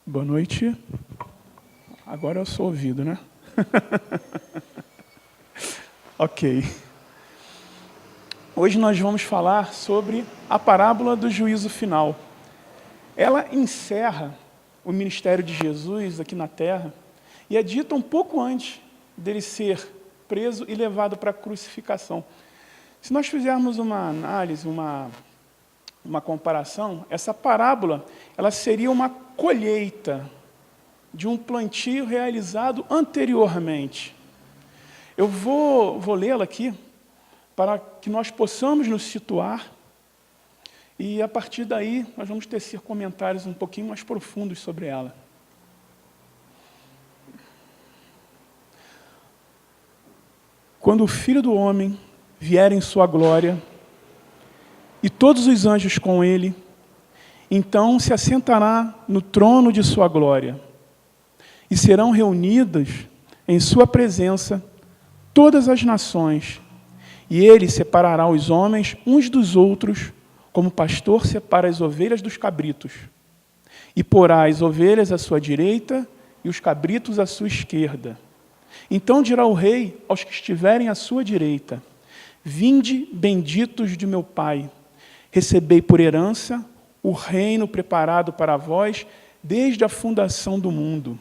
Boa noite. Agora eu sou ouvido, né? Ok. Hoje nós vamos falar sobre a parábola do juízo final. Ela encerra o ministério de Jesus aqui na terra e é dita um pouco antes dele ser preso e levado para a crucificação. Se nós fizermos uma análise, uma comparação, essa parábola ela seria uma colheita de um plantio realizado anteriormente. Eu vou lê-la aqui para que nós possamos nos situar e, a partir daí, nós vamos tecer comentários um pouquinho mais profundos sobre ela. Quando o Filho do Homem vier em sua glória, e todos os anjos com ele, então se assentará no trono de sua glória, e serão reunidas em sua presença todas as nações, e ele separará os homens uns dos outros, como o pastor separa as ovelhas dos cabritos, e porá as ovelhas à sua direita e os cabritos à sua esquerda. Então dirá o rei aos que estiverem à sua direita: vinde, benditos de meu Pai, recebei por herança o reino preparado para vós desde a fundação do mundo.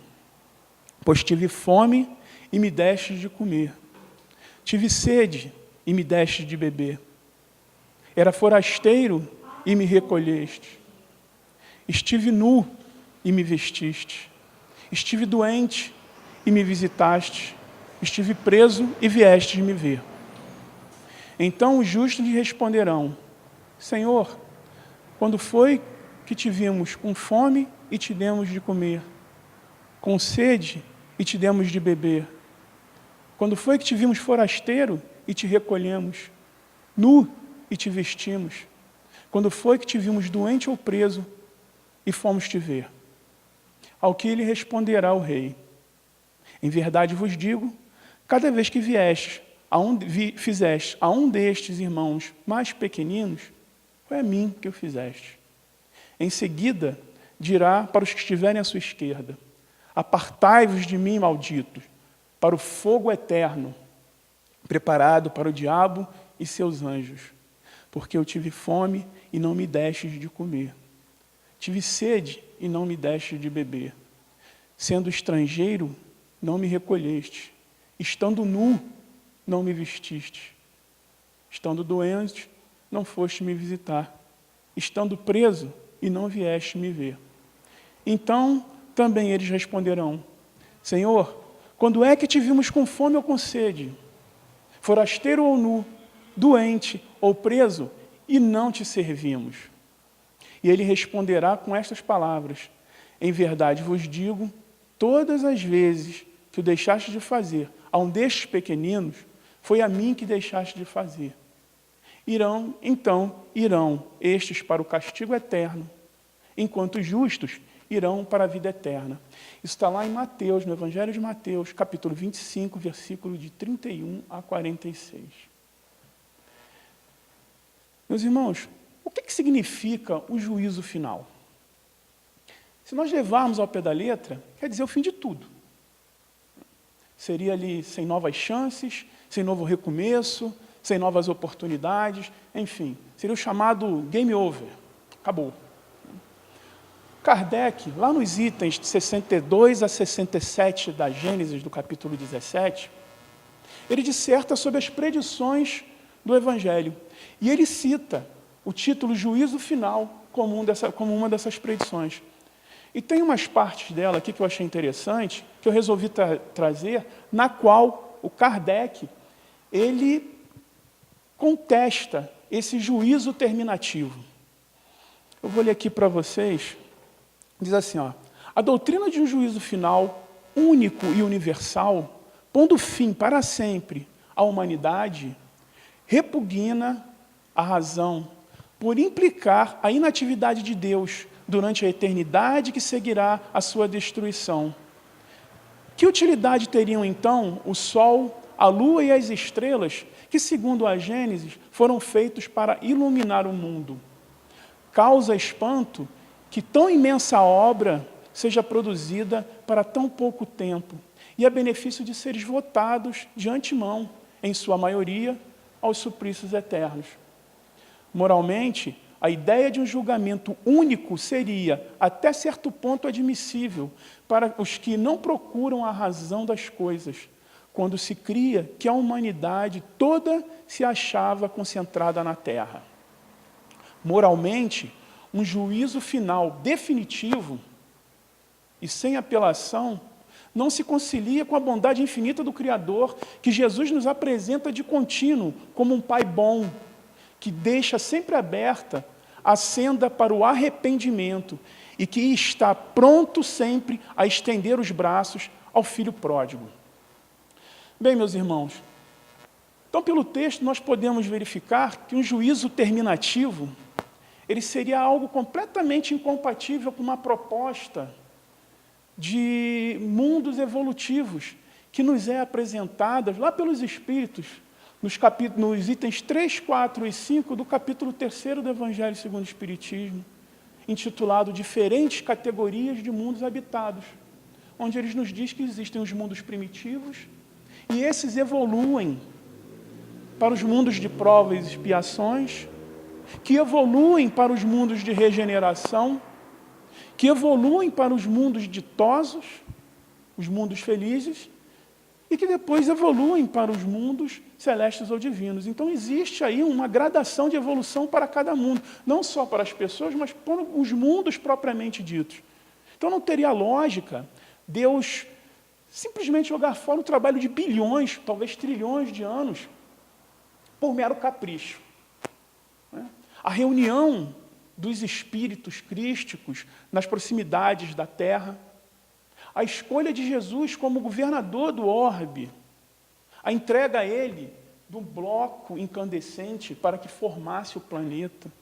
Pois tive fome e me destes de comer. Tive sede e me destes de beber. Era forasteiro e me recolheste. Estive nu e me vestiste. Estive doente e me visitaste. Estive preso e viestes me ver. Então os justos lhe responderão: Senhor, quando foi que te vimos com fome e te demos de comer, com sede e te demos de beber? Quando foi que te vimos forasteiro e te recolhemos, nu e te vestimos? Quando foi que te vimos doente ou preso e fomos te ver? Ao que lhe responderá o rei: em verdade vos digo, cada vez que fizeste a um destes irmãos mais pequeninos, foi a mim que o fizeste. Em seguida, dirá para os que estiverem à sua esquerda: apartai-vos de mim, malditos, para o fogo eterno, preparado para o diabo e seus anjos. Porque eu tive fome e não me destes de comer. Tive sede e não me destes de beber. Sendo estrangeiro, não me recolheste. Estando nu, não me vestiste. Estando doente, não foste me visitar. Estando preso, e não vieste me ver. Então, também eles responderão: Senhor, quando é que te vimos com fome ou com sede, forasteiro ou nu, doente ou preso, e não te servimos? E ele responderá com estas palavras: em verdade vos digo, todas as vezes que o deixaste de fazer a um destes pequeninos, foi a mim que deixaste de fazer. Irão estes para o castigo eterno, enquanto os justos irão para a vida eterna. Isso está lá em Mateus, no Evangelho de Mateus, capítulo 25, versículo de 31 a 46. Meus irmãos, o que significa o juízo final? Se nós levarmos ao pé da letra, quer dizer o fim de tudo. Seria ali sem novas chances, sem novo recomeço, sem novas oportunidades, enfim, seria o chamado game over, acabou. Kardec, lá nos itens de 62 a 67 da Gênesis, do capítulo 17, ele disserta sobre as predições do Evangelho. E ele cita o título Juízo Final como uma dessas predições. E tem umas partes dela aqui que eu achei interessante, que eu resolvi trazer, na qual o Kardec, ele contesta esse juízo terminativo. Eu vou ler aqui para vocês. Diz assim, a doutrina de um juízo final único e universal, pondo fim para sempre à humanidade, repugna a razão por implicar a inatividade de Deus durante a eternidade que seguirá a sua destruição. Que utilidade teriam, então, o Sol, a Lua e as estrelas, que, segundo a Gênesis, foram feitos para iluminar o mundo? Causa espanto que tão imensa obra seja produzida para tão pouco tempo e a benefício de seres votados de antemão, em sua maioria, aos suplícios eternos. Moralmente, a ideia de um julgamento único seria, até certo ponto, admissível para os que não procuram a razão das coisas, quando se cria que a humanidade toda se achava concentrada na Terra. Moralmente, um juízo final definitivo e sem apelação não se concilia com a bondade infinita do Criador, que Jesus nos apresenta de contínuo como um Pai bom, que deixa sempre aberta a senda para o arrependimento e que está pronto sempre a estender os braços ao Filho pródigo. Bem, meus irmãos, então pelo texto nós podemos verificar que um juízo terminativo, ele seria algo completamente incompatível com uma proposta de mundos evolutivos que nos é apresentada lá pelos Espíritos, nos itens 3, 4 e 5 do capítulo 3º do Evangelho segundo o Espiritismo, intitulado Diferentes Categorias de Mundos Habitados, onde eles nos diz que existem os mundos primitivos e esses evoluem para os mundos de provas e expiações, que evoluem para os mundos de regeneração, que evoluem para os mundos ditosos, os mundos felizes, e que depois evoluem para os mundos celestes ou divinos. Então existe aí uma gradação de evolução para cada mundo, não só para as pessoas, mas para os mundos propriamente ditos. Então não teria lógica Deus simplesmente jogar fora o trabalho de bilhões, talvez trilhões de anos, por mero capricho. A reunião dos espíritos crísticos nas proximidades da Terra, a escolha de Jesus como governador do orbe, a entrega a ele de um bloco incandescente para que formasse o planeta,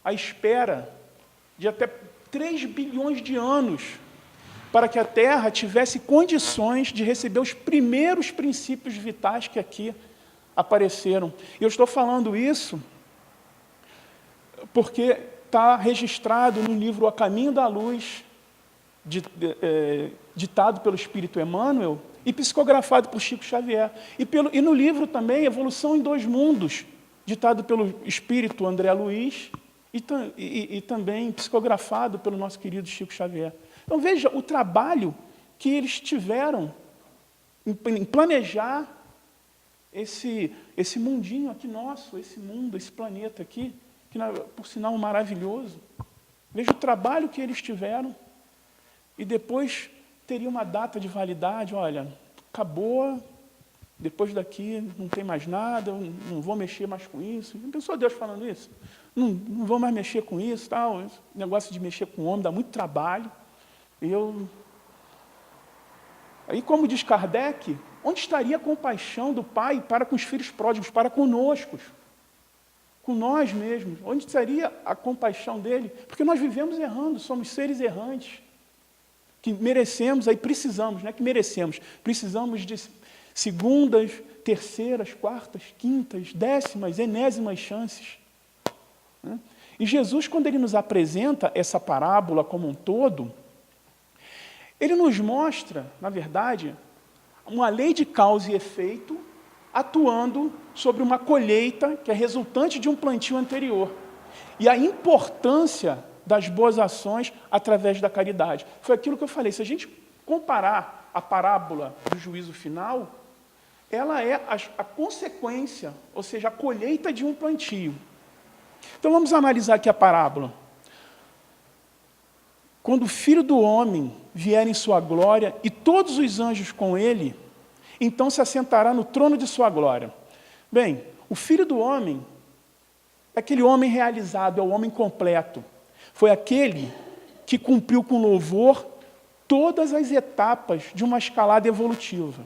a espera de até 3 bilhões de anos para que a Terra tivesse condições de receber os primeiros princípios vitais que aqui apareceram. E eu estou falando isso porque está registrado no livro A Caminho da Luz, ditado pelo Espírito Emmanuel e psicografado por Chico Xavier. E no livro também, Evolução em Dois Mundos, ditado pelo Espírito André Luiz e também psicografado pelo nosso querido Chico Xavier. Então veja o trabalho que eles tiveram em planejar esse mundinho aqui nosso, esse mundo, esse planeta aqui, que por sinal maravilhoso. Veja o trabalho que eles tiveram e depois teria uma data de validade, olha, acabou, depois daqui não tem mais nada, eu não vou mexer mais com isso. Não pensou Deus falando isso? Não vou mais mexer com isso, tal. Esse negócio de mexer com o homem dá muito trabalho. Aí, como diz Kardec, onde estaria a compaixão do Pai para com os filhos pródigos, para conosco, com nós mesmos? Onde estaria a compaixão dele? Porque nós vivemos errando, somos seres errantes, que merecemos, aí precisamos, não é que merecemos, precisamos de segundas, terceiras, quartas, quintas, décimas, enésimas chances. E Jesus, quando ele nos apresenta essa parábola como um todo, ele nos mostra, na verdade, uma lei de causa e efeito atuando sobre uma colheita que é resultante de um plantio anterior. E a importância das boas ações através da caridade. Foi aquilo que eu falei, se a gente comparar a parábola do juízo final, ela é a consequência, ou seja, a colheita de um plantio. Então vamos analisar aqui a parábola. Quando o Filho do Homem vier em sua glória e todos os anjos com ele, então se assentará no trono de sua glória. Bem, o Filho do Homem é aquele homem realizado, é o homem completo. Foi aquele que cumpriu com louvor todas as etapas de uma escalada evolutiva.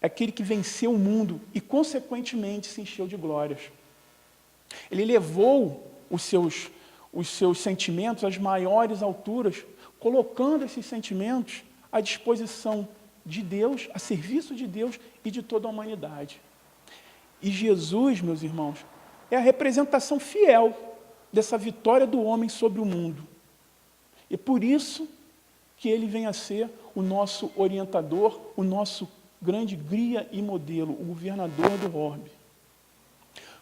É aquele que venceu o mundo e, consequentemente, se encheu de glórias. Ele levou os seus sentimentos às maiores alturas, colocando esses sentimentos à disposição de Deus, a serviço de Deus e de toda a humanidade. E Jesus, meus irmãos, é a representação fiel dessa vitória do homem sobre o mundo, E por isso que ele vem a ser o nosso orientador, o nosso grande guia e modelo, o governador do orbe.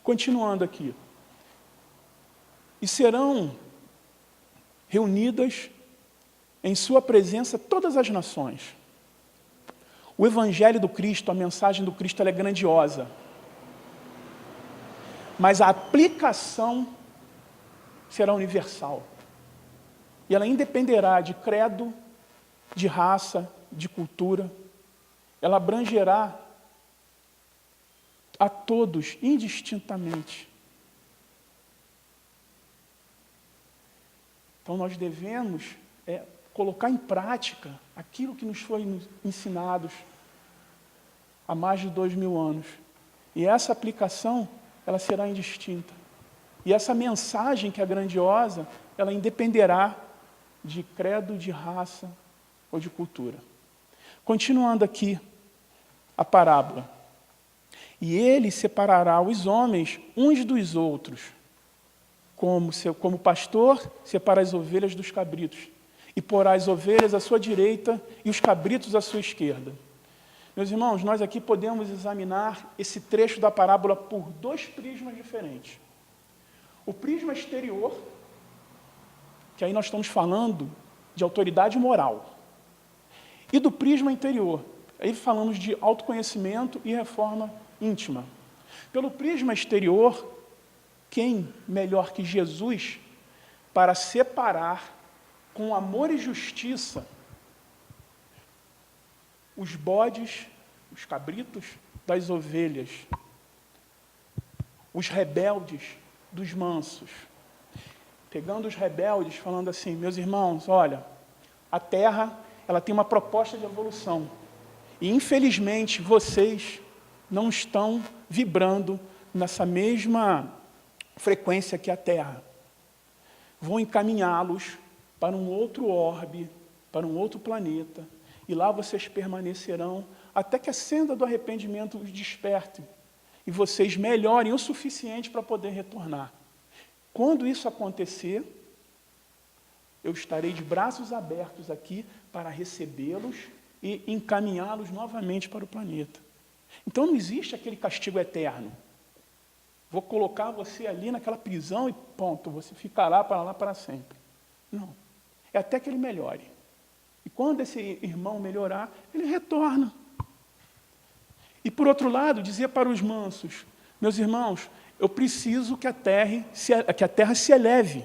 Continuando aqui. E serão reunidas em sua presença todas as nações. O Evangelho do Cristo, a mensagem do Cristo, ela é grandiosa. Mas a aplicação será universal. E ela independerá de credo, de raça, de cultura. Ela abrangerá a todos, indistintamente. Então nós devemos colocar em prática aquilo que nos foi ensinado há mais de 2000 anos. E essa aplicação, ela será indistinta. E essa mensagem que é grandiosa, ela independerá de credo, de raça ou de cultura. Continuando aqui a parábola. E ele separará os homens uns dos outros, como pastor separa as ovelhas dos cabritos, e porá as ovelhas à sua direita e os cabritos à sua esquerda. Meus irmãos, nós aqui podemos examinar esse trecho da parábola por dois prismas diferentes. O prisma exterior, que aí nós estamos falando de autoridade moral, e do prisma interior, aí falamos de autoconhecimento e reforma íntima. Pelo prisma exterior, quem melhor que Jesus para separar com amor e justiça os bodes, os cabritos das ovelhas, os rebeldes dos mansos. Pegando os rebeldes, falando assim, meus irmãos, olha, a terra, ela tem uma proposta de evolução. E, infelizmente, vocês não estão vibrando nessa mesma frequência que a terra. Vou encaminhá-los para um outro orbe, para um outro planeta, e lá vocês permanecerão até que a senda do arrependimento os desperte, e vocês melhorem o suficiente para poder retornar. Quando isso acontecer, eu estarei de braços abertos aqui para recebê-los e encaminhá-los novamente para o planeta. Então não existe aquele castigo eterno. Vou colocar você ali naquela prisão e ponto, você ficará para lá para sempre. Não. É até que ele melhore. E quando esse irmão melhorar, ele retorna. E por outro lado, dizer para os mansos, meus irmãos, eu preciso que a terra se eleve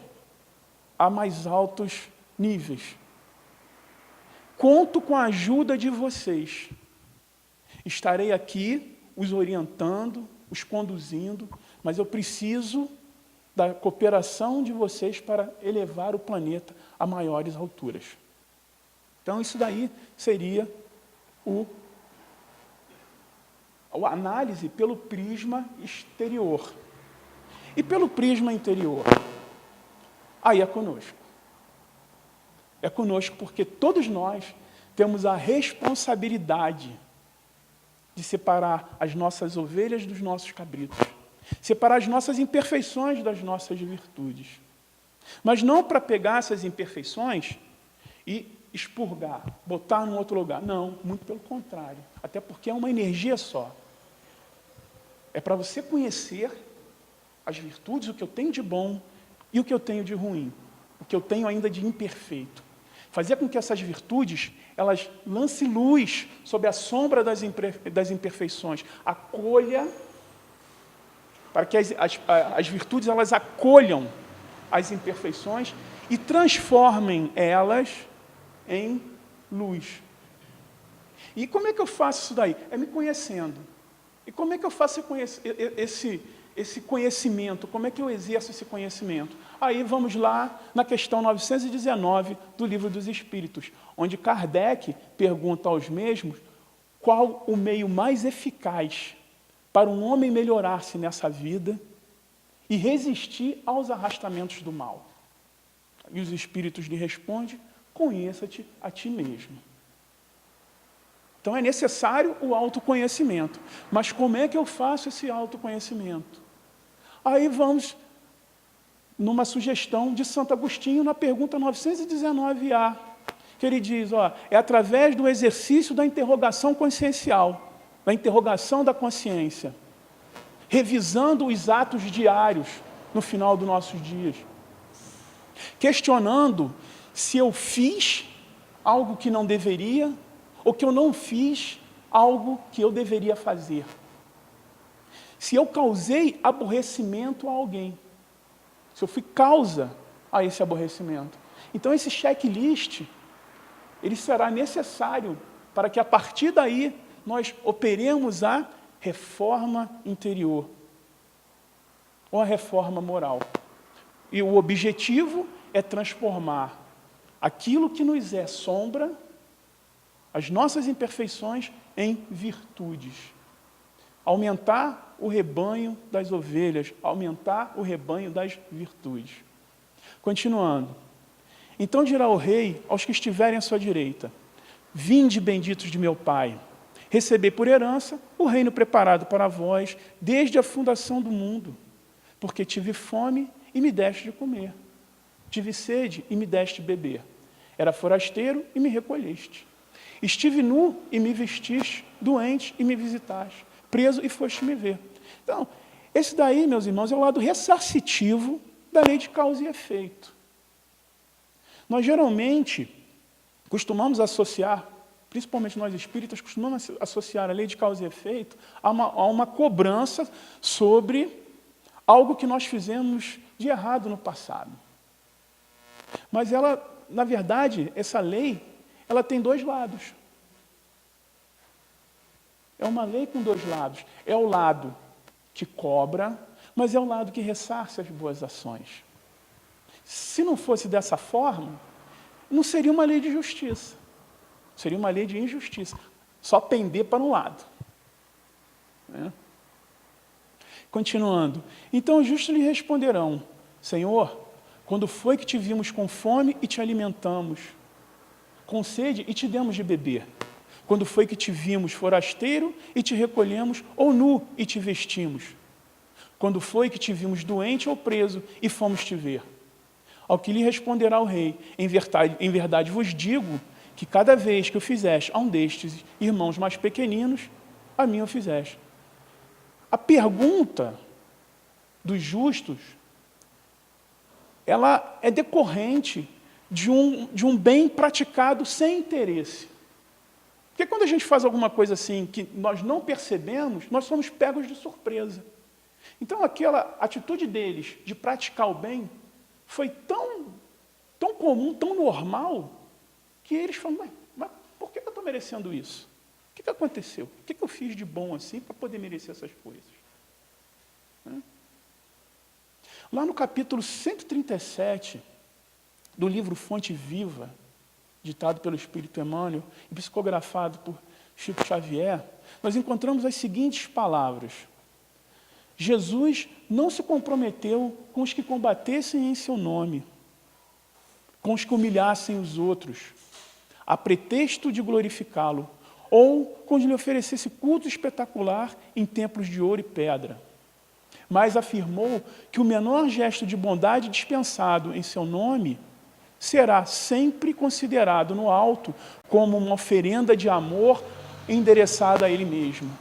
a mais altos níveis. Conto com a ajuda de vocês. Estarei aqui os orientando, os conduzindo, mas eu preciso da cooperação de vocês para elevar o planeta a maiores alturas. Então, isso daí seria a análise pelo prisma exterior. E pelo prisma interior? Aí é conosco. É conosco porque todos nós temos a responsabilidade de separar as nossas ovelhas dos nossos cabritos. Separar as nossas imperfeições das nossas virtudes. Mas não para pegar essas imperfeições e expurgar, botar num outro lugar. Não, muito pelo contrário. Até porque é uma energia só. É para você conhecer as virtudes, o que eu tenho de bom e o que eu tenho de ruim. O que eu tenho ainda de imperfeito. Fazer com que essas virtudes, elas lancem luz sobre a sombra das imperfeições. Acolha, para que as virtudes elas acolham as imperfeições e transformem elas em luz. E como é que eu faço isso daí? É me conhecendo. E como é que eu faço esse conhecimento? Como é que eu exerço esse conhecimento? Aí vamos lá na questão 919 do Livro dos Espíritos, onde Kardec pergunta aos mesmos qual o meio mais eficaz para um homem melhorar-se nessa vida e resistir aos arrastamentos do mal. E os Espíritos lhe respondem, conheça-te a ti mesmo. Então é necessário o autoconhecimento. Mas como é que eu faço esse autoconhecimento? Aí vamos numa sugestão de Santo Agostinho, na pergunta 919A, que ele diz, é através do exercício da interrogação consciencial, da interrogação da consciência, revisando os atos diários no final dos nossos dias, questionando se eu fiz algo que não deveria, ou que eu não fiz algo que eu deveria fazer. Se eu causei aborrecimento a alguém, se eu fui causa a esse aborrecimento. Então, esse checklist, ele será necessário para que, a partir daí, nós operemos a reforma interior, ou a reforma moral. E o objetivo é transformar aquilo que nos é sombra, as nossas imperfeições, em virtudes. Aumentar o rebanho das ovelhas, aumentar o rebanho das virtudes. Continuando. Então dirá o rei aos que estiverem à sua direita: vinde, benditos de meu Pai, recebei por herança o reino preparado para vós desde a fundação do mundo, porque tive fome e me deste de comer, tive sede e me deste de beber, era forasteiro e me recolheste, estive nu e me vestiste, doente e me visitaste, preso e foste me ver. Então, esse daí, meus irmãos, é o lado ressarcitivo da lei de causa e efeito. Nós geralmente costumamos associar, principalmente nós espíritas, costumamos associar a lei de causa e efeito a uma cobrança sobre algo que nós fizemos de errado no passado. Mas ela, na verdade, essa lei, ela tem dois lados. É uma lei com dois lados. É o lado que cobra, mas é o lado que ressarce as boas ações. Se não fosse dessa forma, não seria uma lei de justiça. Seria uma lei de injustiça. Só pender para um lado. Continuando. Então os justos lhe responderão: Senhor, quando foi que te vimos com fome e te alimentamos, com sede e te demos de beber? Quando foi que te vimos forasteiro e te recolhemos, ou nu e te vestimos? Quando foi que te vimos doente ou preso e fomos te ver? Ao que lhe responderá o rei: em verdade vos digo que cada vez que o fizeste a um destes irmãos mais pequeninos, a mim o fizeste. A pergunta dos justos, ela é decorrente de um bem praticado sem interesse. Porque quando a gente faz alguma coisa assim que nós não percebemos, nós somos pegos de surpresa. Então aquela atitude deles de praticar o bem foi tão comum, tão normal, que eles falam: mas por que eu estou merecendo isso? O que aconteceu? O que eu fiz de bom assim para poder merecer essas coisas? Lá no capítulo 137 do livro Fonte Viva, ditado pelo Espírito Emmanuel e psicografado por Chico Xavier, nós encontramos as seguintes palavras: Jesus não se comprometeu com os que combatessem em seu nome, com os que humilhassem os outros, a pretexto de glorificá-lo, ou quando lhe oferecesse culto espetacular em templos de ouro e pedra. Mas afirmou que o menor gesto de bondade dispensado em seu nome será sempre considerado no alto como uma oferenda de amor endereçada a ele mesmo.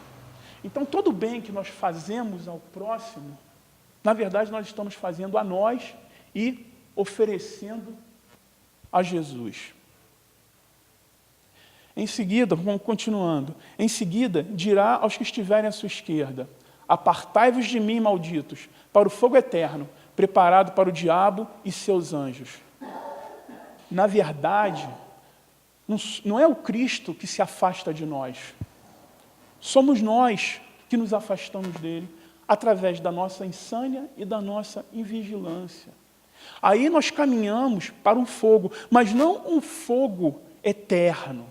Então, todo o bem que nós fazemos ao próximo, na verdade, nós estamos fazendo a nós e oferecendo a Jesus. Em seguida, vamos continuando, em seguida, dirá aos que estiverem à sua esquerda: apartai-vos de mim, malditos, para o fogo eterno, preparado para o diabo e seus anjos. Na verdade, não é o Cristo que se afasta de nós. Somos nós que nos afastamos dele através da nossa insânia e da nossa invigilância. Aí nós caminhamos para um fogo, mas não um fogo eterno,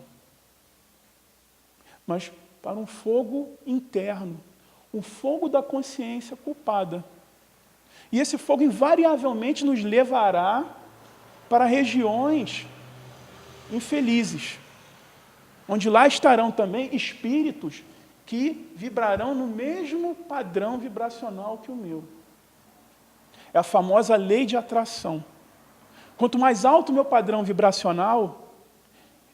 mas para um fogo interno, um fogo da consciência culpada. E esse fogo invariavelmente nos levará para regiões infelizes, onde lá estarão também espíritos que vibrarão no mesmo padrão vibracional que o meu. É a famosa lei de atração. Quanto mais alto o meu padrão vibracional,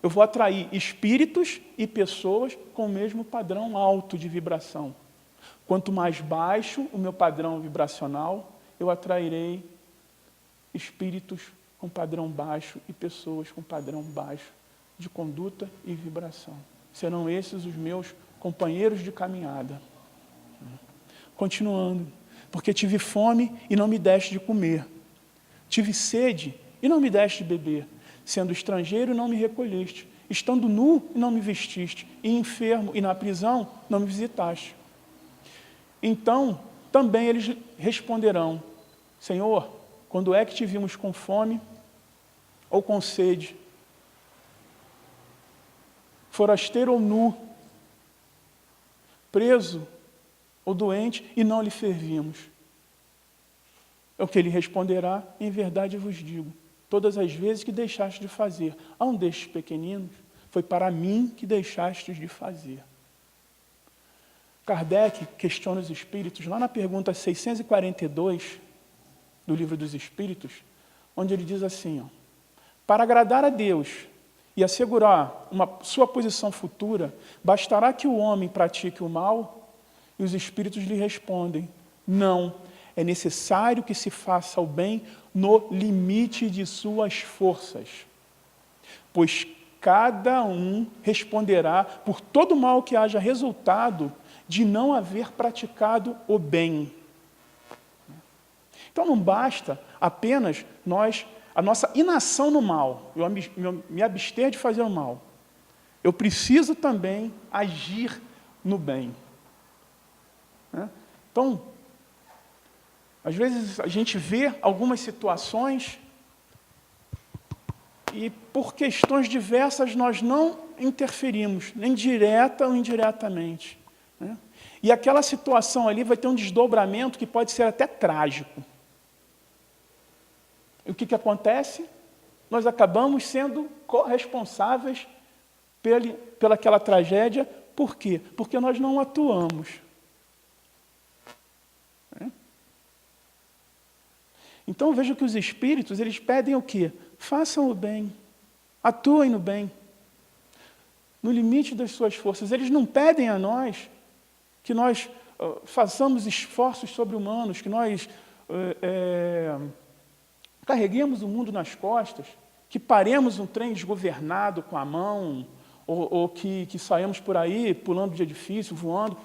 eu vou atrair espíritos e pessoas com o mesmo padrão alto de vibração. Quanto mais baixo o meu padrão vibracional, eu atrairei espíritos com padrão baixo e pessoas com padrão baixo de conduta e vibração. Serão esses os meus companheiros de caminhada. Continuando. Porque tive fome e não me deste de comer. Tive sede e não me deste de beber. Sendo estrangeiro, não me recolheste. Estando nu, não me vestiste. E enfermo e na prisão, não me visitaste. Então, também eles responderão: Senhor, quando é que te vimos com fome ou com sede? Forasteiro ou nu? Preso ou doente, e não lhe servimos? É o que ele responderá: em verdade vos digo, todas as vezes que deixaste de fazer a um destes pequeninos, foi para mim que deixastes de fazer. Kardec questiona os espíritos, lá na pergunta 642 do Livro dos Espíritos, onde ele diz assim, para agradar a Deus e assegurar uma sua posição futura, bastará que o homem pratique o mal? E os espíritos lhe respondem: não, é necessário que se faça o bem no limite de suas forças, pois cada um responderá por todo mal que haja resultado de não haver praticado o bem. Então não basta apenas a nossa inação no mal, eu me abster de fazer o mal. Eu preciso também agir no bem. Então, às vezes a gente vê algumas situações e por questões diversas nós não interferimos, nem direta ou indiretamente. E aquela situação ali vai ter um desdobramento que pode ser até trágico. E o que acontece? Nós acabamos sendo corresponsáveis pelaquela tragédia. Por quê? Porque nós não atuamos. Então veja que os espíritos, eles pedem o quê? Façam o bem, atuem no bem, no limite das suas forças. Eles não pedem a nós que nós façamos esforços sobre-humanos, que nós carreguemos o mundo nas costas, que paremos um trem desgovernado com a mão, ou que saímos por aí pulando de edifício, voando,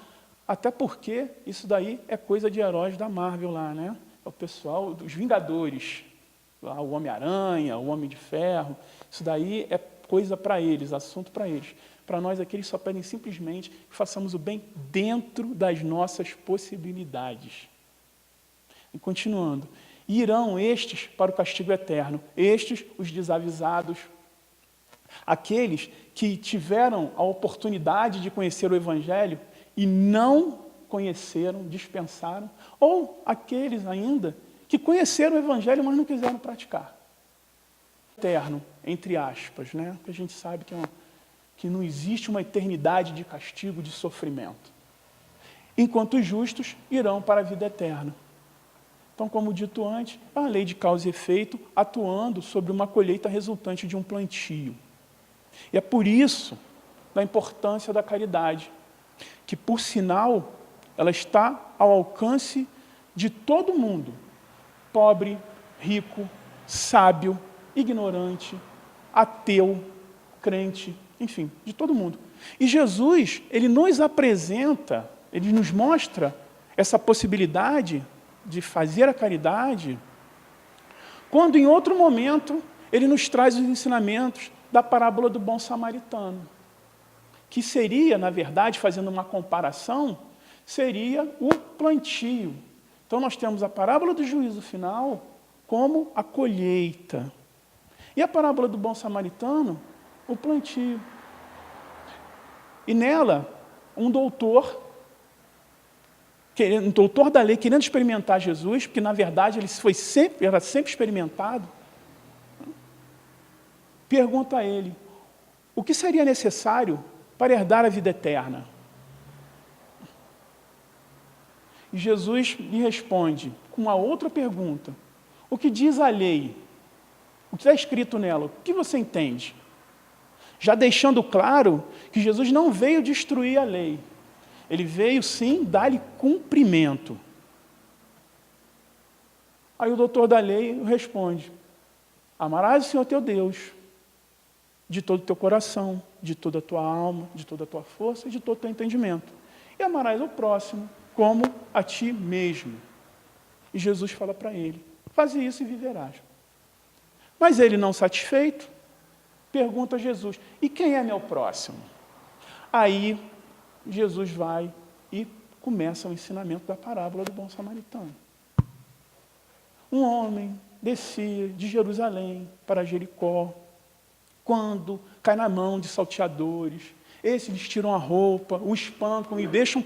até porque isso daí é coisa de heróis da Marvel lá, né? É o pessoal dos Vingadores, lá, o Homem-Aranha, o Homem de Ferro, isso daí é coisa para eles, assunto para eles. Para nós aqui, eles só pedem simplesmente que façamos o bem dentro das nossas possibilidades. E continuando, irão estes para o castigo eterno, estes os desavisados, aqueles que tiveram a oportunidade de conhecer o Evangelho e não conheceram, dispensaram, ou aqueles ainda que conheceram o Evangelho, mas não quiseram praticar. Eterno, entre aspas, né? Porque a gente sabe que não existe uma eternidade de castigo, de sofrimento. Enquanto os justos irão para a vida eterna. Então, como dito antes, a lei de causa e efeito atuando sobre uma colheita resultante de um plantio. E é por isso da importância da caridade, que, por sinal, ela está ao alcance de todo mundo, pobre, rico, sábio, ignorante, ateu, crente, enfim, de todo mundo. E Jesus, ele nos apresenta, ele nos mostra essa possibilidade de fazer a caridade, quando em outro momento ele nos traz os ensinamentos da parábola do bom samaritano, que seria, na verdade, fazendo uma comparação, seria o plantio. Então nós temos a parábola do juízo final como a colheita. E a parábola do bom samaritano, o plantio. E nela, um doutor da lei, querendo experimentar Jesus, porque na verdade ele era sempre experimentado, pergunta a ele: o que seria necessário para herdar a vida eterna? E Jesus lhe responde: com uma outra pergunta. O que diz a lei? O que está escrito nela? O que você entende? Já deixando claro que Jesus não veio destruir a lei. Ele veio, sim, dar-lhe cumprimento. Aí o doutor da lei responde: amarás o Senhor teu Deus de todo o teu coração, de toda a tua alma, de toda a tua força e de todo o teu entendimento. E amarás o próximo como a ti mesmo. E Jesus fala para ele: faze isso e viverás. Mas ele, não satisfeito, pergunta a Jesus: e quem é meu próximo? Aí Jesus vai e começa o ensinamento da parábola do bom samaritano. Um homem descia de Jerusalém para Jericó, quando cai na mão de salteadores. Esses lhes tiram a roupa, o espancam e deixam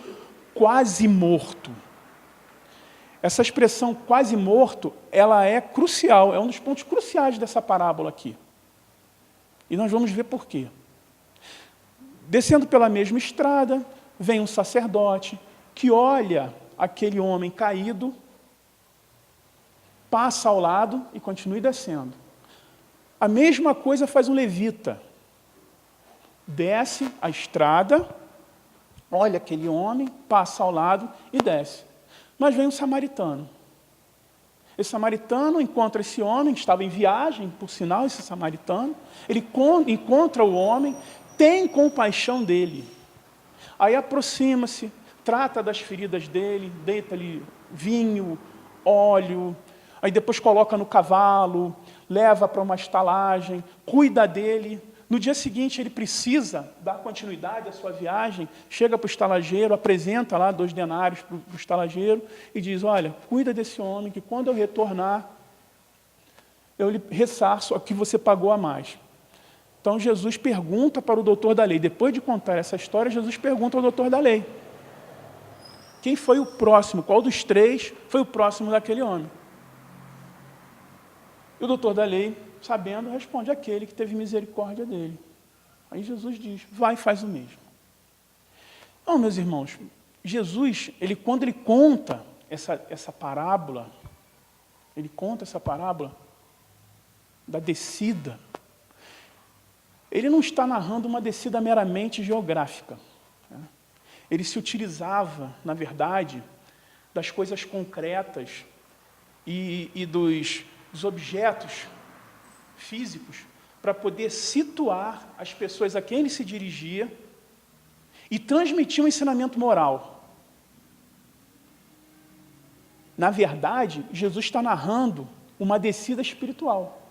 quase morto. Essa expressão quase morto, ela é crucial, é um dos pontos cruciais dessa parábola aqui. E nós vamos ver por quê. Descendo pela mesma estrada, vem um sacerdote que olha aquele homem caído, passa ao lado e continua descendo. A mesma coisa faz um levita. Desce a estrada, olha aquele homem, passa ao lado e desce. Mas vem um samaritano. Esse samaritano encontra esse homem, que estava em viagem, por sinal, esse samaritano. Ele encontra o homem, tem compaixão dele. Aí aproxima-se, trata das feridas dele, deita-lhe vinho, óleo, aí depois coloca no cavalo, leva para uma estalagem, cuida dele. No dia seguinte, ele precisa dar continuidade à sua viagem, chega para o estalageiro, apresenta lá 2 denários para o estalageiro e diz: olha, cuida desse homem, que quando eu retornar, eu lhe ressarço o que você pagou a mais. Então, Jesus pergunta para o doutor da lei. Depois de contar essa história, Jesus pergunta ao doutor da lei: quem foi o próximo? Qual dos 3 foi o próximo daquele homem? E o doutor da lei, sabendo, responde: aquele que teve misericórdia dele. Aí Jesus diz: vai e faz o mesmo. Então, meus irmãos, Jesus, quando ele conta essa parábola, ele conta essa parábola da descida, ele não está narrando uma descida meramente geográfica. Ele se utilizava, na verdade, das coisas concretas e dos objetos físicos para poder situar as pessoas a quem ele se dirigia e transmitir um ensinamento moral. Na verdade, Jesus está narrando uma descida espiritual.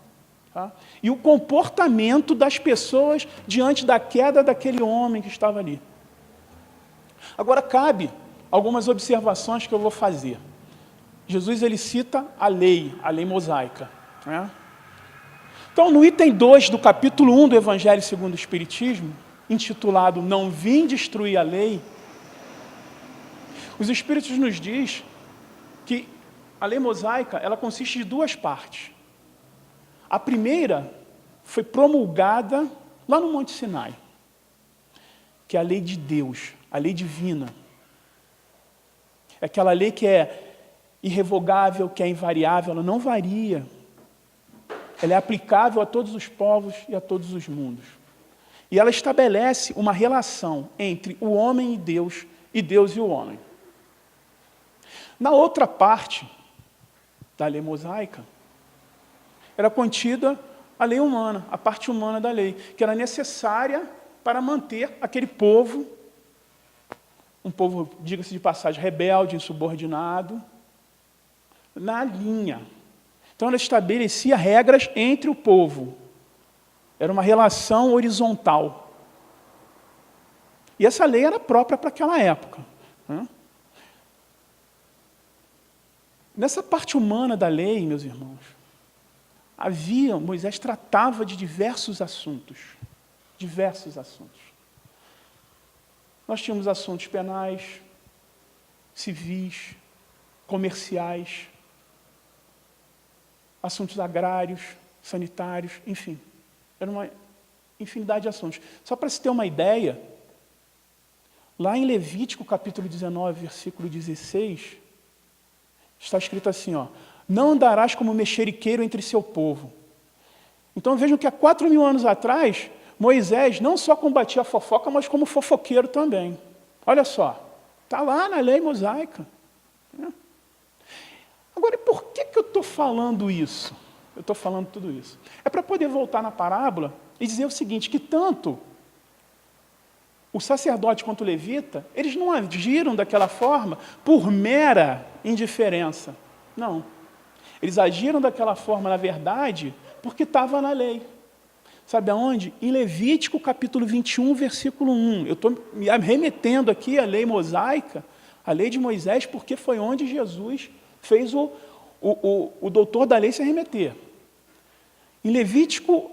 Tá? E o comportamento das pessoas diante da queda daquele homem que estava ali. Agora, cabe algumas observações que eu vou fazer. Jesus, ele cita a lei mosaica. Né? Então, no item 2 do capítulo 1 do Evangelho segundo o Espiritismo, intitulado Não Vim Destruir a Lei, os Espíritos nos diz que a lei mosaica, ela consiste de 2 partes. A primeira foi promulgada lá no Monte Sinai, que é a lei de Deus, a lei divina. É aquela lei que é irrevogável, que é invariável, ela não varia. Ela é aplicável a todos os povos e a todos os mundos. E ela estabelece uma relação entre o homem e Deus e o homem. Na outra parte da lei mosaica, era contida a lei humana, a parte humana da lei, que era necessária para manter aquele povo, um povo, diga-se de passagem, rebelde, insubordinado, na linha. Então, ela estabelecia regras entre o povo. Era uma relação horizontal. E essa lei era própria para aquela época. Né? Nessa parte humana da lei, meus irmãos, Moisés tratava de diversos assuntos. Diversos assuntos. Nós tínhamos assuntos penais, civis, comerciais, assuntos agrários, sanitários, enfim. Era uma infinidade de assuntos. Só para se ter uma ideia, lá em Levítico, capítulo 19, versículo 16, Está escrito assim, ó, não andarás como mexeriqueiro entre seu povo. Então vejam que há 4.000 anos atrás, Moisés não só combatia a fofoca, mas como fofoqueiro também. Olha só, está lá na lei mosaica. Agora, por que eu estou falando isso? Eu estou falando tudo isso. É para poder voltar na parábola e dizer o seguinte, que tanto o sacerdote quanto o levita, eles não agiram daquela forma por mera indiferença. Não. Eles agiram daquela forma, na verdade, porque estava na lei. Sabe aonde? Em Levítico, capítulo 21, versículo 1. Eu estou me remetendo aqui à lei mosaica, à lei de Moisés, porque foi onde Jesus fez o doutor da lei se remeter. Em Levítico,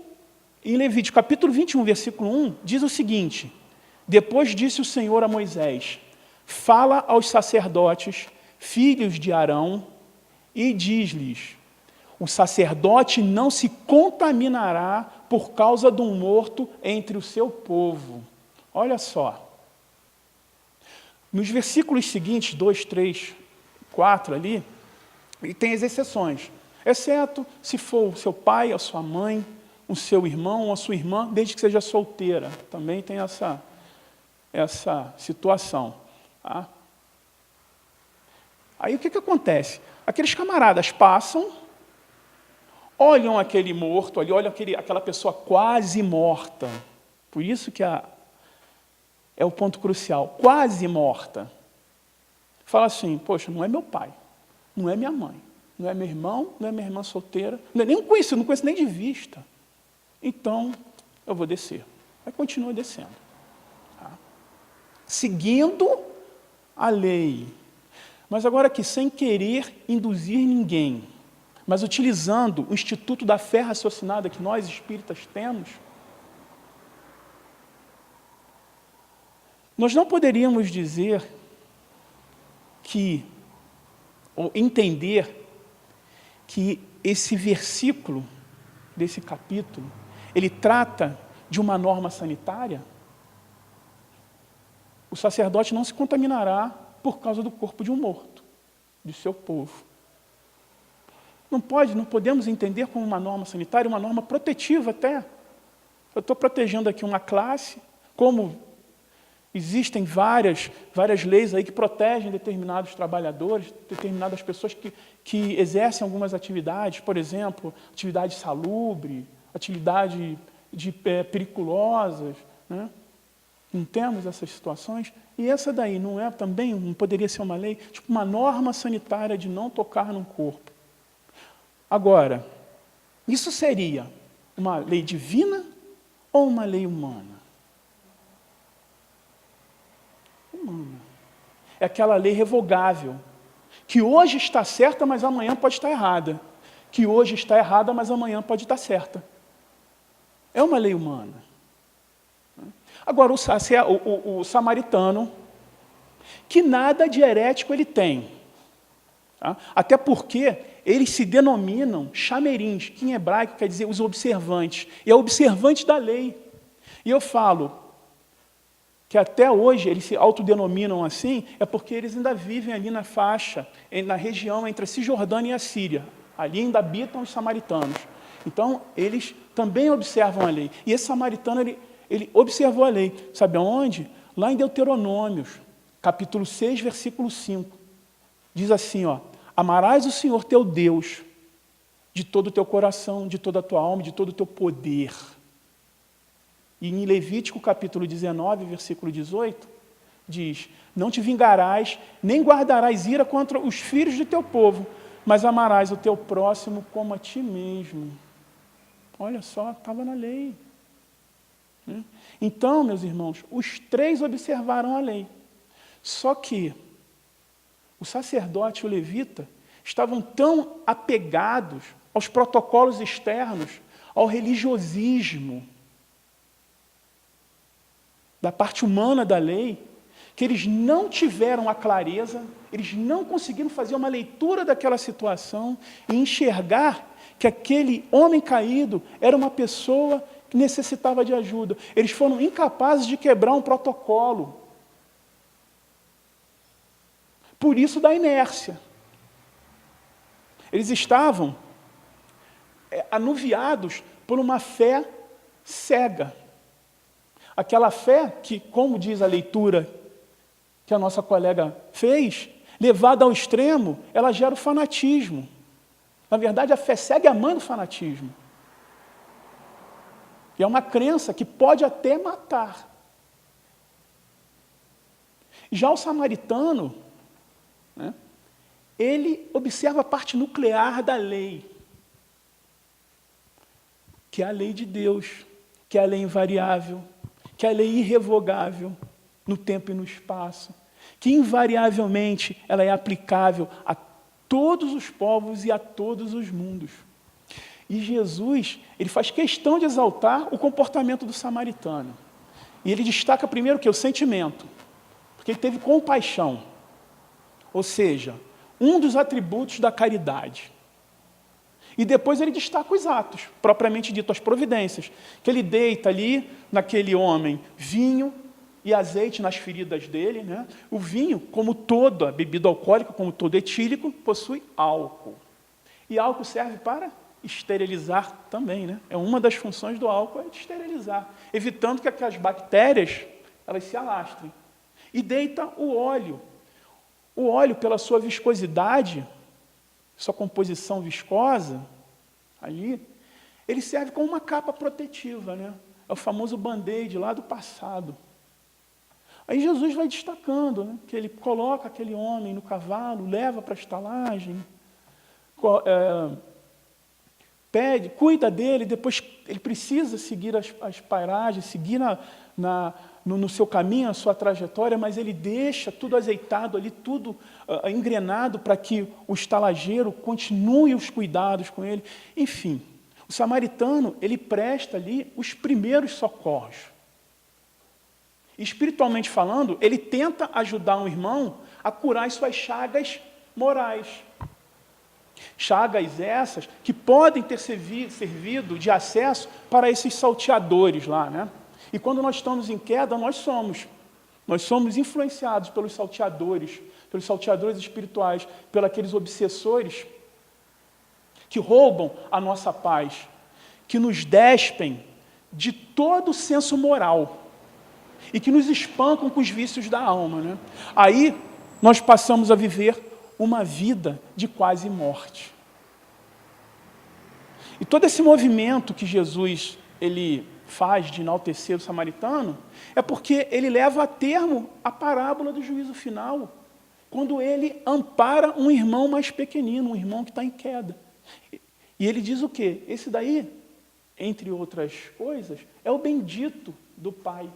capítulo 21, versículo 1, diz o seguinte, depois disse o Senhor a Moisés, fala aos sacerdotes, filhos de Arão, e diz-lhes, o sacerdote não se contaminará por causa de um morto entre o seu povo. Olha só. Nos versículos seguintes, 2, 3, 4 ali, ele tem as exceções, exceto se for o seu pai, a sua mãe, o seu irmão ou a sua irmã, desde que seja solteira. Também tem essa situação. Tá? Aí o que acontece? Aqueles camaradas passam, olham aquele morto ali, olham aquela pessoa quase morta. Por isso que é o ponto crucial, quase morta. Fala assim, poxa, não é meu pai, não é minha mãe, não é meu irmão, não é minha irmã solteira, não é não conheço nem de vista. Então, eu vou descer. Aí continua descendo. Tá? Seguindo a lei. Mas agora aqui, sem querer induzir ninguém, mas utilizando o instituto da fé raciocinada que nós espíritas temos, nós não poderíamos dizer ou entender que esse versículo desse capítulo, ele trata de uma norma sanitária. O sacerdote não se contaminará por causa do corpo de um morto, de seu povo. Não podemos entender como uma norma sanitária, uma norma protetiva até. Eu estou protegendo aqui uma classe, como existem várias leis aí que protegem determinados trabalhadores, determinadas pessoas que exercem algumas atividades, por exemplo, atividade salubre, atividade periculosas, né? Não temos essas situações, e essa daí não poderia ser uma lei, tipo uma norma sanitária de não tocar no corpo. Agora, isso seria uma lei divina ou uma lei humana? Humana. É aquela lei revogável, que hoje está certa, mas amanhã pode estar errada. Que hoje está errada, mas amanhã pode estar certa. É uma lei humana. Agora, o samaritano, que nada de herético ele tem. Tá? Até porque eles se denominam chamerins, que em hebraico quer dizer os observantes. E é observante da lei. E eu falo que até hoje eles se autodenominam assim, é porque eles ainda vivem ali na faixa, na região entre a Cisjordânia e a Síria. Ali ainda habitam os samaritanos. Então, eles também observam a lei. E esse samaritano, ele observou a lei. Sabe aonde? Lá em Deuteronômios, capítulo 6, versículo 5. Diz assim, ó, amarás o Senhor teu Deus de todo o teu coração, de toda a tua alma, de todo o teu poder. E em Levítico, capítulo 19, versículo 18, diz, não te vingarás, nem guardarás ira contra os filhos de teu povo, mas amarás o teu próximo como a ti mesmo. Olha só, estava na lei. Então, meus irmãos, os três observaram a lei. Só que o sacerdote e o levita estavam tão apegados aos protocolos externos, ao religiosismo da parte humana da lei, que eles não tiveram a clareza, eles não conseguiram fazer uma leitura daquela situação e enxergar que aquele homem caído era uma pessoa que necessitava de ajuda. Eles foram incapazes de quebrar um protocolo. Por isso da inércia. Eles estavam anuviados por uma fé cega. Aquela fé que, como diz a leitura que a nossa colega fez, levada ao extremo, ela gera o fanatismo. Na verdade, a fé cega é a mãe do fanatismo. E é uma crença que pode até matar. Já o samaritano, né, ele observa a parte nuclear da lei, que é a lei de Deus, que é a lei invariável, que é a lei irrevogável no tempo e no espaço, que invariavelmente ela é aplicável a todos os povos e a todos os mundos. E Jesus, ele faz questão de exaltar o comportamento do samaritano. E ele destaca primeiro o quê? O sentimento. Porque ele teve compaixão. Ou seja, um dos atributos da caridade. E depois ele destaca os atos, propriamente dito, as providências. Que ele deita ali, naquele homem, vinho e azeite nas feridas dele, né? O vinho, como toda bebida alcoólica, como todo etílico, possui álcool. E álcool serve para esterilizar também, né? É uma das funções do álcool, é de esterilizar, evitando que aquelas bactérias elas se alastrem. E deita o óleo. O óleo, pela sua viscosidade, sua composição viscosa, ali, ele serve como uma capa protetiva, né? É o famoso band-aid lá do passado. Aí Jesus vai destacando, né, que ele coloca aquele homem no cavalo, leva para a estalagem, pede, cuida dele, depois ele precisa seguir as pairagens, seguir no seu caminho, a sua trajetória, mas ele deixa tudo azeitado ali, tudo engrenado para que o estalageiro continue os cuidados com ele. Enfim, o samaritano, ele presta ali os primeiros socorros. Espiritualmente falando, ele tenta ajudar um irmão a curar as suas chagas morais. Chagas essas que podem ter servido de acesso para esses salteadores lá, né? E quando nós estamos em queda, nós somos influenciados pelos salteadores espirituais, pelos aqueles obsessores que roubam a nossa paz, que nos despem de todo o senso moral e que nos espancam com os vícios da alma, né? Aí nós passamos a viver uma vida de quase morte. E todo esse movimento que Jesus ele faz de enaltecer o samaritano é porque ele leva a termo a parábola do juízo final, quando ele ampara um irmão mais pequenino, um irmão que está em queda. E ele diz o quê? Esse daí, entre outras coisas, é o bendito do Pai,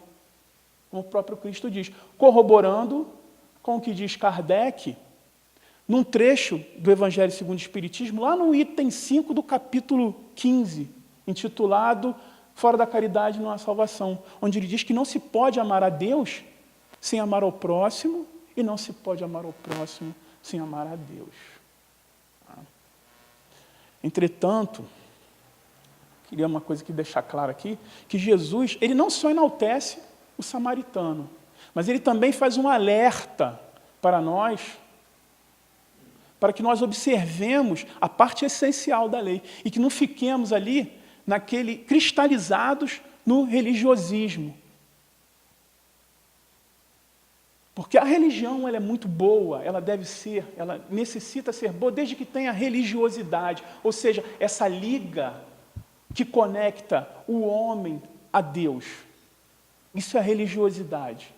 como o próprio Cristo diz, corroborando com o que diz Kardec, num trecho do Evangelho segundo o Espiritismo, lá no item 5 do capítulo 15, intitulado Fora da Caridade não há salvação, onde ele diz que não se pode amar a Deus sem amar ao próximo e não se pode amar ao próximo sem amar a Deus. Entretanto, queria uma coisa que deixar clara aqui, que Jesus, ele não só enaltece o samaritano, mas ele também faz um alerta para nós, para que nós observemos a parte essencial da lei e que não fiquemos ali cristalizados no religiosismo. Porque a religião ela é muito boa, ela necessita ser boa desde que tenha religiosidade, ou seja, essa liga que conecta o homem a Deus. Isso é a religiosidade.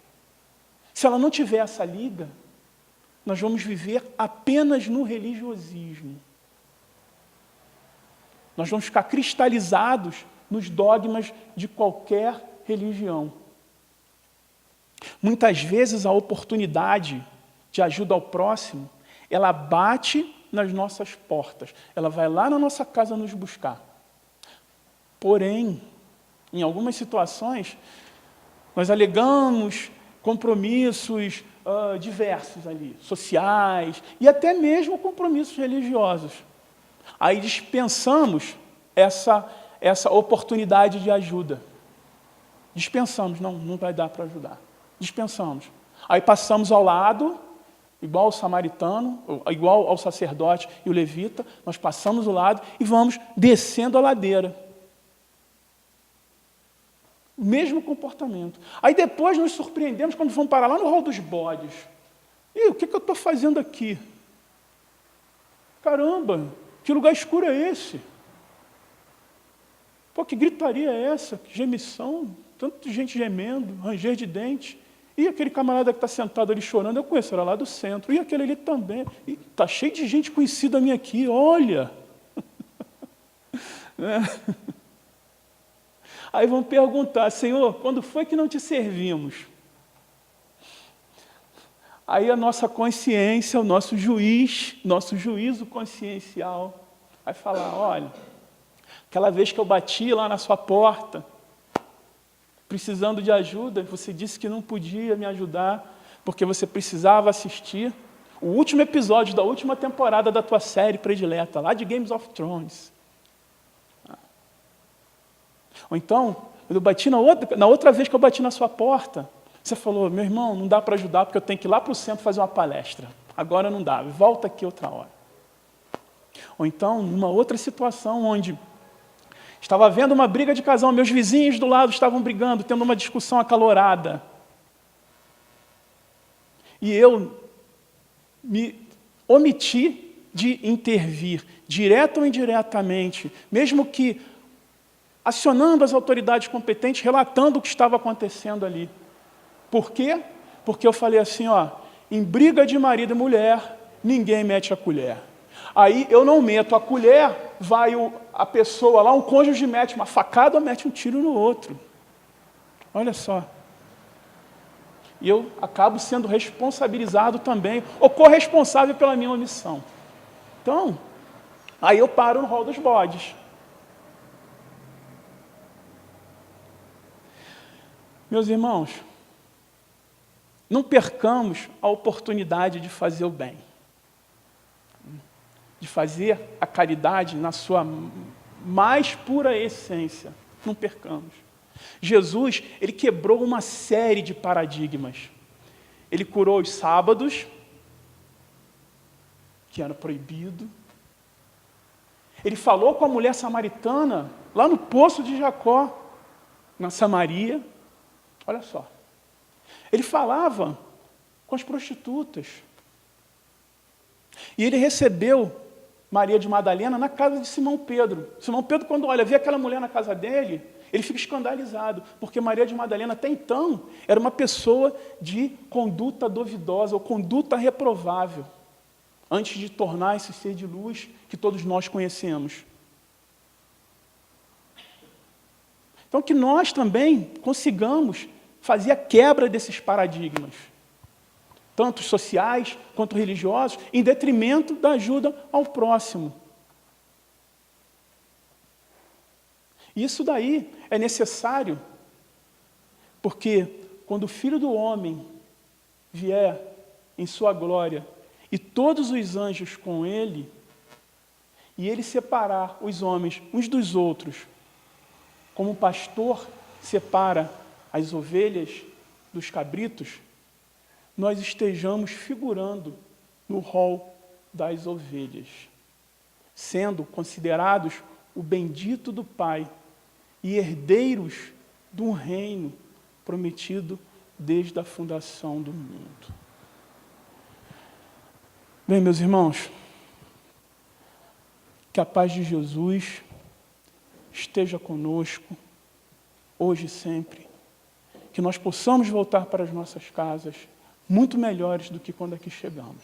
Se ela não tiver essa liga, nós vamos viver apenas no religiosismo. Nós vamos ficar cristalizados nos dogmas de qualquer religião. Muitas vezes a oportunidade de ajuda ao próximo, ela bate nas nossas portas. Ela vai lá na nossa casa nos buscar. Porém, em algumas situações, nós alegamos compromissos diversos ali, sociais, e até mesmo compromissos religiosos. Aí dispensamos essa oportunidade de ajuda. Dispensamos, não vai dar para ajudar. Dispensamos. Aí passamos ao lado igual ao samaritano, igual ao sacerdote e o levita, nós passamos o lado e vamos descendo a ladeira. O mesmo comportamento. Aí depois nos surpreendemos quando vamos parar lá no Hall dos Bodes. E o que eu estou fazendo aqui? Caramba, que lugar escuro é esse? Pô, que gritaria é essa? Que gemição, tanta gente gemendo, ranger de dente. E aquele camarada que está sentado ali chorando, eu conheço, era lá do centro. E aquele ali também. Está cheio de gente conhecida minha aqui, olha. Aí vão perguntar, Senhor, quando foi que não te servimos? Aí a nossa consciência, o nosso juízo consciencial, vai falar, olha, aquela vez que eu bati lá na sua porta, precisando de ajuda, você disse que não podia me ajudar, porque você precisava assistir o último episódio da última temporada da tua série predileta, lá de Games of Thrones. Ou então, eu bati na outra vez que eu bati na sua porta, você falou, meu irmão, não dá para ajudar porque eu tenho que ir lá para o centro fazer uma palestra. Agora não dá, volta aqui outra hora. Ou então, numa outra situação onde estava havendo uma briga de casal, meus vizinhos do lado estavam brigando, tendo uma discussão acalorada. E eu me omiti de intervir, direto ou indiretamente, mesmo que acionando as autoridades competentes, relatando o que estava acontecendo ali. Por quê? Porque eu falei assim, ó, em briga de marido e mulher, ninguém mete a colher. Aí eu não meto a colher, vai a pessoa lá, um cônjuge mete uma facada ou mete um tiro no outro. Olha só. E eu acabo sendo responsabilizado também, ou corresponsável pela minha omissão. Então, aí eu paro no Hall dos Bodes. Meus irmãos, não percamos a oportunidade de fazer o bem, de fazer a caridade na sua mais pura essência. Não percamos. Jesus, ele quebrou uma série de paradigmas. Ele curou os sábados, que era proibido. Ele falou com a mulher samaritana, lá no poço de Jacó, na Samaria. Olha só. Ele falava com as prostitutas. E ele recebeu Maria de Madalena na casa de Simão Pedro. Simão Pedro, quando vê aquela mulher na casa dele, ele fica escandalizado, porque Maria de Madalena, até então, era uma pessoa de conduta duvidosa, ou conduta reprovável, antes de tornar esse ser de luz que todos nós conhecemos. Então, que nós também consigamos fazer a quebra desses paradigmas, tanto sociais quanto religiosos, em detrimento da ajuda ao próximo. Isso daí é necessário, porque quando o Filho do Homem vier em sua glória, e todos os anjos com ele, e ele separar os homens uns dos outros, como o pastor separa as ovelhas dos cabritos, nós estejamos figurando no rol das ovelhas, sendo considerados o bendito do Pai e herdeiros do reino prometido desde a fundação do mundo. Bem, meus irmãos, que a paz de Jesus esteja conosco, hoje e sempre, que nós possamos voltar para as nossas casas muito melhores do que quando aqui chegamos.